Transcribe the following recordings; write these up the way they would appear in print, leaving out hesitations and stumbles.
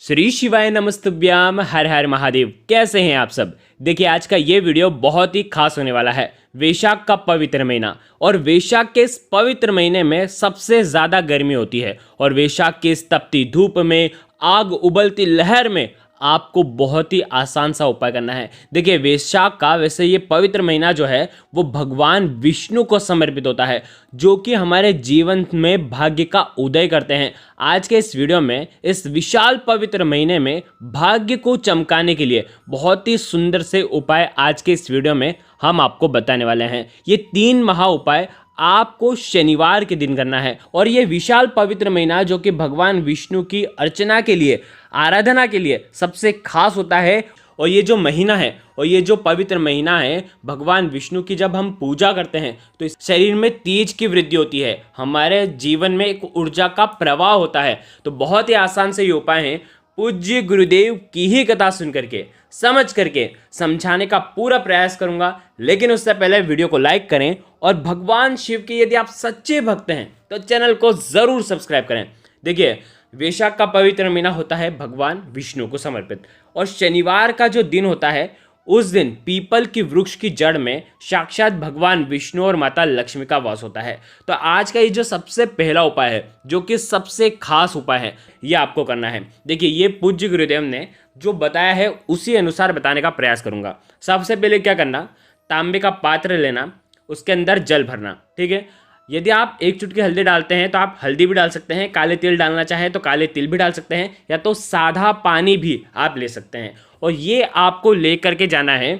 श्री शिवाय नमस्तुभ्याम। हर हर महादेव। कैसे हैं आप सब। देखिए आज का ये वीडियो बहुत ही खास होने वाला है। वैशाख का पवित्र महीना और वैशाख के इस पवित्र महीने में सबसे ज़्यादा गर्मी होती है और वैशाख की इस तपती धूप में आग उबलती लहर में आपको बहुत ही आसान सा उपाय करना है। देखिए वैशाख का वैसे ये पवित्र महीना जो है वो भगवान विष्णु को समर्पित होता है, जो कि हमारे जीवन में भाग्य का उदय करते हैं। आज के इस वीडियो में इस विशाल पवित्र महीने में भाग्य को चमकाने के लिए बहुत ही सुंदर से उपाय आज के इस वीडियो में हम आपको बताने वाले हैं। ये 3 महा उपाय आपको शनिवार के दिन करना है और ये विशाल पवित्र महीना जो कि भगवान विष्णु की अर्चना के लिए, आराधना के लिए सबसे खास होता है। और ये जो महीना है और ये जो पवित्र महीना है, भगवान विष्णु की जब हम पूजा करते हैं तो इस शरीर में तेज की वृद्धि होती है, हमारे जीवन में एक ऊर्जा का प्रवाह होता है। तो बहुत ही आसान से ये उपाय हैं। पूज्य गुरुदेव की ही कथा सुन करके, समझ करके समझाने का पूरा प्रयास करूंगा, लेकिन उससे पहले वीडियो को लाइक करें और भगवान शिव के यदि आप सच्चे भक्त हैं तो चैनल को ज़रूर सब्सक्राइब करें। देखिए वैशाख का पवित्र महीना होता है भगवान विष्णु को समर्पित और शनिवार का जो दिन होता है उस दिन पीपल की वृक्ष की जड़ में साक्षात भगवान विष्णु और माता लक्ष्मी का वास होता है। तो आज का ये जो सबसे पहला उपाय है, जो कि सबसे खास उपाय है, ये आपको करना है। देखिए ये पूज्य गुरुदेव ने जो बताया है उसी अनुसार बताने का प्रयास करूंगा। सबसे पहले क्या करना, तांबे का पात्र लेना, उसके अंदर जल भरना। ठीक है, यदि आप 1 चुटकी हल्दी डालते हैं तो आप हल्दी भी डाल सकते हैं, काले तिल डालना चाहें तो काले तिल भी डाल सकते हैं, या तो सादा पानी भी आप ले सकते हैं। और ये आपको ले करके जाना है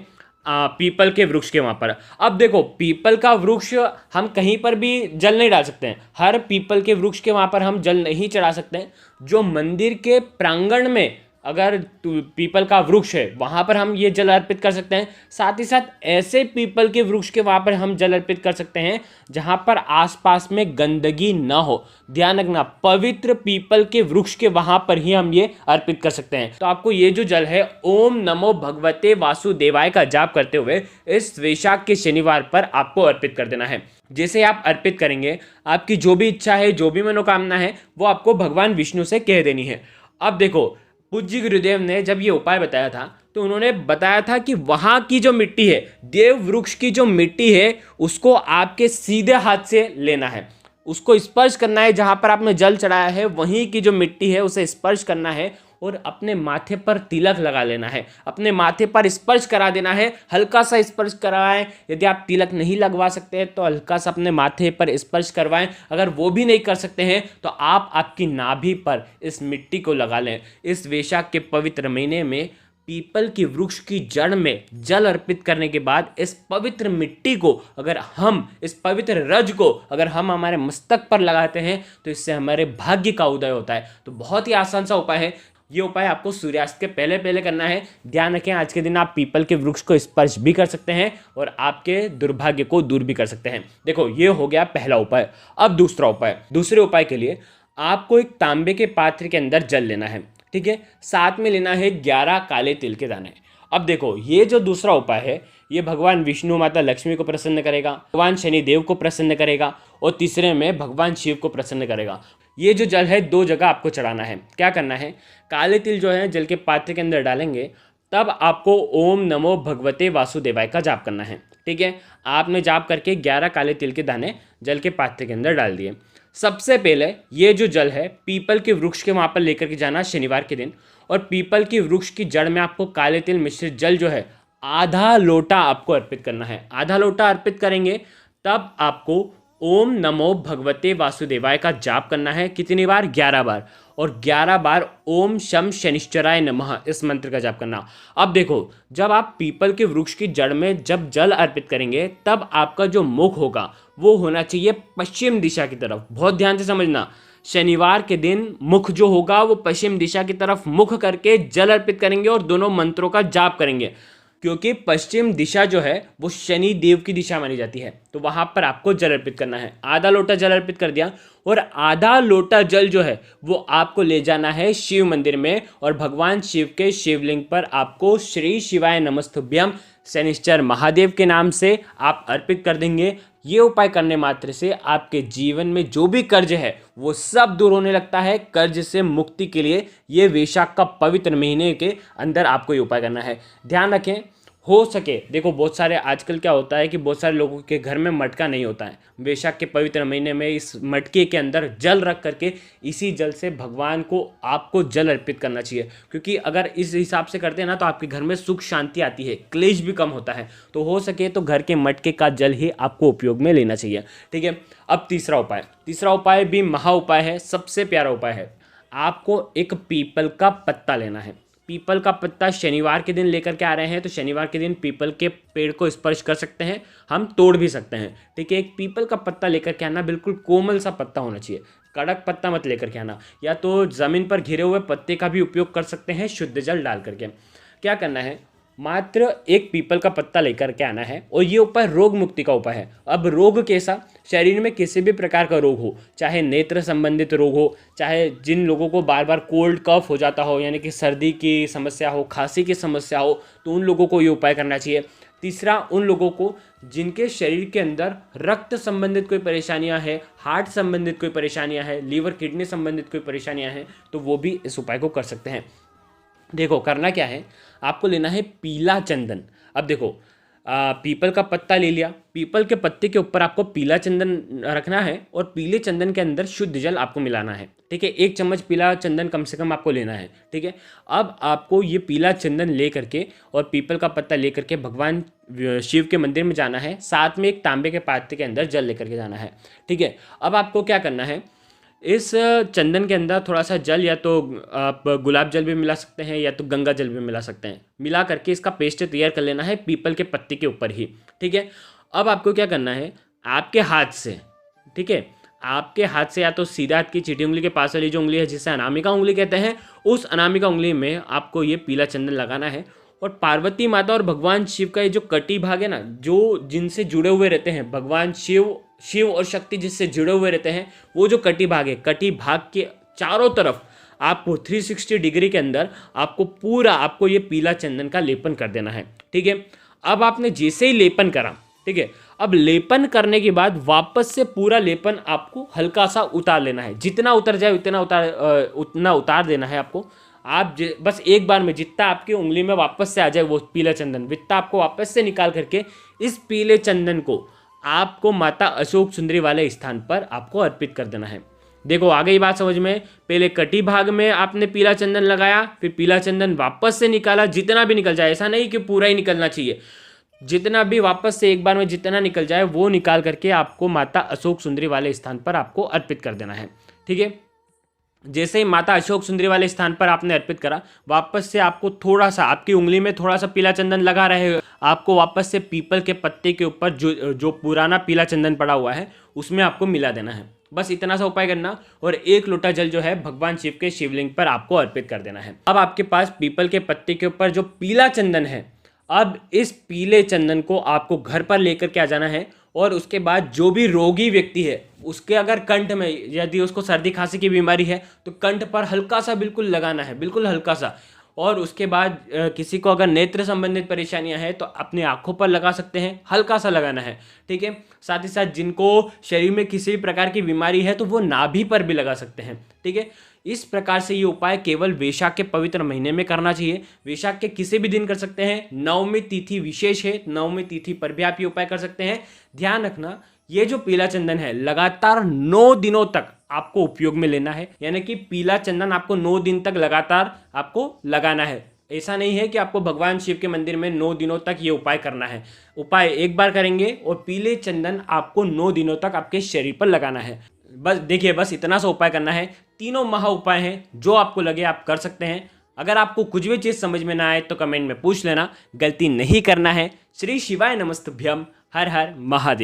पीपल के वृक्ष के वहाँ पर। अब देखो पीपल का वृक्ष हम कहीं पर भी जल नहीं डाल सकते हैं, हर पीपल के वृक्ष के वहाँ पर हम जल नहीं चढ़ा सकते हैं। जो मंदिर के प्रांगण में अगर पीपल का वृक्ष है वहाँ पर हम ये जल अर्पित कर सकते हैं। साथ ही साथ ऐसे पीपल के वृक्ष के वहाँ पर हम जल अर्पित कर सकते हैं जहाँ पर आसपास में गंदगी ना हो। ध्यान रखना, पवित्र पीपल के वृक्ष के वहाँ पर ही हम ये अर्पित कर सकते हैं। तो आपको ये जो जल है ओम नमो भगवते वासुदेवाय का जाप करते हुए इस वैशाख के शनिवार पर आपको अर्पित कर देना है। जैसे आप अर्पित करेंगे, आपकी जो भी इच्छा है, जो भी मनोकामना है, वो आपको भगवान विष्णु से कह देनी है। अब देखो पूज्य गुरुदेव ने जब ये उपाय बताया था तो उन्होंने बताया था कि वहाँ की जो मिट्टी है, देव वृक्ष की जो मिट्टी है, उसको आपके सीधे हाथ से लेना है, उसको स्पर्श करना है। जहाँ पर आपने जल चढ़ाया है वहीं की जो मिट्टी है उसे स्पर्श करना है और अपने माथे पर तिलक लगा लेना है, अपने माथे पर स्पर्श करा देना है। हल्का सा स्पर्श करवाएं, यदि आप तिलक नहीं लगवा सकते हैं तो हल्का सा अपने माथे पर स्पर्श करवाएं। अगर वो भी नहीं कर सकते हैं तो आप आपकी नाभि पर इस मिट्टी को लगा लें। इस वैशाख के पवित्र महीने में पीपल की वृक्ष की जड़ में जल अर्पित करने के बाद इस पवित्र मिट्टी को अगर हम, इस पवित्र रज को अगर हम हमारे मस्तक पर लगाते हैं तो इससे हमारे भाग्य का उदय होता है। तो बहुत ही आसान सा उपाय है। ये उपाय आपको सूर्यास्त के पहले पहले करना है। ध्यान रखें आज के दिन आप पीपल के वृक्ष को स्पर्श भी कर सकते हैं और आपके दुर्भाग्य को दूर भी कर सकते हैं। देखो ये हो गया पहला उपाय। अब दूसरा उपाय, दूसरे उपाय के लिए आपको एक तांबे के पात्र के अंदर जल लेना है। ठीक है, साथ में लेना है 11 काले तिल के दाने। अब देखो ये जो दूसरा उपाय है ये भगवान विष्णु, माता लक्ष्मी को प्रसन्न करेगा, भगवान शनिदेव को प्रसन्न करेगा और तीसरे में भगवान शिव को प्रसन्न करेगा। ये जो जल है 2 जगह आपको चढ़ाना है। क्या करना है, काले तिल जो है जल के पात्र के अंदर डालेंगे, तब आपको ओम नमो भगवते वासुदेवाय का जाप करना है। ठीक है, आपने जाप करके 11 काले तिल के दाने जल के पात्र के अंदर डाल दिए। सबसे पहले ये जो जल है पीपल के वृक्ष के वहाँ पर लेकर के जाना शनिवार के दिन, और पीपल की वृक्ष की जड़ में आपको काले तिल मिश्रित जल जो है आधा लोटा आपको अर्पित करना है। आधा लोटा अर्पित करेंगे तब आपको ओम नमो भगवते वासुदेवाय का जाप करना है। कितनी बार? 11 बार। और 11 बार ओम शम शनिश्चराय नमः इस मंत्र का जाप करना। अब देखो जब आप पीपल के वृक्ष की जड़ में जब जल अर्पित करेंगे तब आपका जो मुख होगा वो होना चाहिए पश्चिम दिशा की तरफ। बहुत ध्यान से समझना, शनिवार के दिन मुख जो होगा वो पश्चिम दिशा की तरफ मुख करके जल अर्पित करेंगे और दोनों मंत्रों का जाप करेंगे, क्योंकि पश्चिम दिशा जो है वो शनि देव की दिशा मानी जाती है। तो वहां पर आपको जल अर्पित करना है। आधा लोटा जल अर्पित कर दिया और आधा लोटा जल जो है वो आपको ले जाना है शिव मंदिर में और भगवान शिव के शिवलिंग पर आपको श्री शिवाय नमस्तुभ्यम शनिश्चर महादेव के नाम से आप अर्पित कर देंगे। ये उपाय करने मात्र से आपके जीवन में जो भी कर्ज है वो सब दूर होने लगता है। कर्ज से मुक्ति के लिए ये वैशाख का पवित्र महीने के अंदर आपको ये उपाय करना है। ध्यान रखें, हो सके, देखो बहुत सारे आजकल क्या होता है कि बहुत सारे लोगों के घर में मटका नहीं होता है। वैशाख के पवित्र महीने में इस मटके के अंदर जल रख करके इसी जल से भगवान को आपको जल अर्पित करना चाहिए, क्योंकि अगर इस हिसाब से करते हैं ना तो आपके घर में सुख शांति आती है, क्लेश भी कम होता है। तो हो सके तो घर के मटके का जल ही आपको उपयोग में लेना चाहिए। ठीक है, अब तीसरा उपाय भी महा उपाय है, सबसे प्यारा उपाय है। आपको एक पीपल का पत्ता लेना है। पीपल का पत्ता शनिवार के दिन लेकर के आ रहे हैं तो शनिवार के दिन पीपल के पेड़ को स्पर्श कर सकते हैं, हम तोड़ भी सकते हैं। ठीक है, एक पीपल का पत्ता लेकर के आना, बिल्कुल कोमल सा पत्ता होना चाहिए, कड़क पत्ता मत लेकर के आना। या तो ज़मीन पर घिरे हुए पत्ते का भी उपयोग कर सकते हैं शुद्ध जल डाल करके। क्या करना है, मात्र एक पीपल का पत्ता लेकर के आना है और ये उपाय रोग मुक्ति का उपाय है। अब रोग कैसा, शरीर में किसी भी प्रकार का रोग हो, चाहे नेत्र संबंधित रोग हो, चाहे जिन लोगों को बार बार कोल्ड कफ हो जाता हो, यानी कि सर्दी की समस्या हो, खांसी की समस्या हो, तो उन लोगों को ये उपाय करना चाहिए। तीसरा, उन लोगों को जिनके शरीर के अंदर रक्त संबंधित कोई परेशानियां हैं, हार्ट संबंधित कोई परेशानियां हैं, लीवर किडनी संबंधित कोई परेशानियां हैं, तो वो भी इस उपाय को कर सकते हैं। देखो करना क्या है, आपको लेना है पीला चंदन। अब देखो पीपल का पत्ता ले लिया, पीपल के पत्ते के ऊपर आपको पीला चंदन रखना है और पीले चंदन के अंदर शुद्ध जल आपको मिलाना है। ठीक है, 1 चम्मच पीला चंदन कम से कम आपको लेना है। ठीक है, अब आपको ये पीला चंदन ले करके और पीपल का पत्ता ले करके भगवान शिव के मंदिर में जाना है, साथ में एक तांबे के पात्र के अंदर जल लेकर के जाना है। ठीक है, अब आपको क्या करना है, इस चंदन के अंदर थोड़ा सा जल, या तो आप गुलाब जल भी मिला सकते हैं या तो गंगा जल भी मिला सकते हैं, मिला करके इसका पेस्ट तैयार कर लेना है पीपल के पत्ते के ऊपर ही। ठीक है, अब आपको क्या करना है, आपके हाथ से, ठीक है, आपके हाथ से या तो सीधा हाथ की चीटी उंगली के पास वाली जो उंगली है जिसे अनामिका उंगली कहते हैं, उस अनामिका उंगली में आपको ये पीला चंदन लगाना है। और पार्वती माता और भगवान शिव का ये जो कटी भाग है ना, जो जिनसे जुड़े हुए रहते हैं, भगवान शिव और शक्ति जिससे जुड़े हुए रहते हैं, वो जो कटी भाग है, कटी भाग के चारों तरफ आपको 360 डिग्री के अंदर आपको ये पीला चंदन का लेपन कर देना है। ठीक है, अब आपने जैसे ही लेपन करा, ठीक है, अब लेपन करने के बाद वापस से पूरा लेपन आपको हल्का सा उतार लेना है। जितना उतर जाए उतना उतार देना है आपको। आप बस एक बार में जितना आपकी उंगली में वापस से आ जाए वो पीला चंदन, वित्ता आपको वापस से निकाल करके इस पीले चंदन को आपको माता अशोक सुंदरी वाले स्थान पर आपको अर्पित कर देना है। देखो आ गई बात समझ में, पहले कटी भाग में आपने पीला चंदन लगाया, फिर पीला चंदन वापस से निकाला, जितना भी निकल जाए, ऐसा नहीं कि पूरा ही निकलना चाहिए, जितना भी वापस से एक बार में जितना निकल जाए वो निकाल करके आपको माता अशोक सुंदरी वाले स्थान पर आपको अर्पित कर देना है। ठीक है, जैसे ही माता अशोक सुंदरी वाले स्थान पर आपने अर्पित करा, वापस से आपको थोड़ा सा आपकी उंगली में थोड़ा सा पीला चंदन लगा रहे, आपको वापस से पीपल के पत्ते के ऊपर जो पुराना पीला चंदन पड़ा हुआ है उसमें आपको मिला देना है। बस इतना सा उपाय करना और 1 लोटा जल जो है भगवान शिव के शिवलिंग पर आपको अर्पित कर देना है। अब आपके पास पीपल के पत्ते के ऊपर जो पीला चंदन है, अब इस पीले चंदन को आपको घर पर लेकर के आ जाना है और उसके बाद जो भी रोगी व्यक्ति है उसके अगर कंठ में, यदि उसको सर्दी खांसी की बीमारी है तो कंठ पर हल्का सा बिल्कुल लगाना है, बिल्कुल हल्का सा। और उसके बाद किसी को अगर नेत्र संबंधित परेशानियां हैं तो अपने आंखों पर लगा सकते हैं, हल्का सा लगाना है। ठीक है, साथ ही साथ जिनको शरीर में किसी भी प्रकार की बीमारी है तो वो नाभि पर भी लगा सकते हैं। ठीक है, इस प्रकार से ये उपाय केवल वैशाख के पवित्र महीने में करना चाहिए। वैशाख के किसी भी दिन कर सकते हैं, नवमी तिथि विशेष है, नवमी तिथि पर भी आप ये उपाय कर सकते हैं। ध्यान रखना, ये जो पीला चंदन है लगातार 9 दिनों तक आपको उपयोग में लेना है, यानी कि पीला चंदन आपको 9 दिन तक लगातार आपको लगाना है। ऐसा नहीं है कि आपको भगवान शिव के मंदिर में 9 दिनों तक ये उपाय करना है। उपाय एक बार करेंगे और पीले चंदन आपको 9 दिनों तक आपके शरीर पर लगाना है। बस देखिए, बस इतना सा उपाय करना है। तीनों महा उपाय हैं, जो आपको लगे आप कर सकते हैं। अगर आपको कुछ भी चीज़ समझ में ना आए तो कमेंट में पूछ लेना, गलती नहीं करना है। श्री शिवाय नमस्तुभ्यम। हर हर महादेव।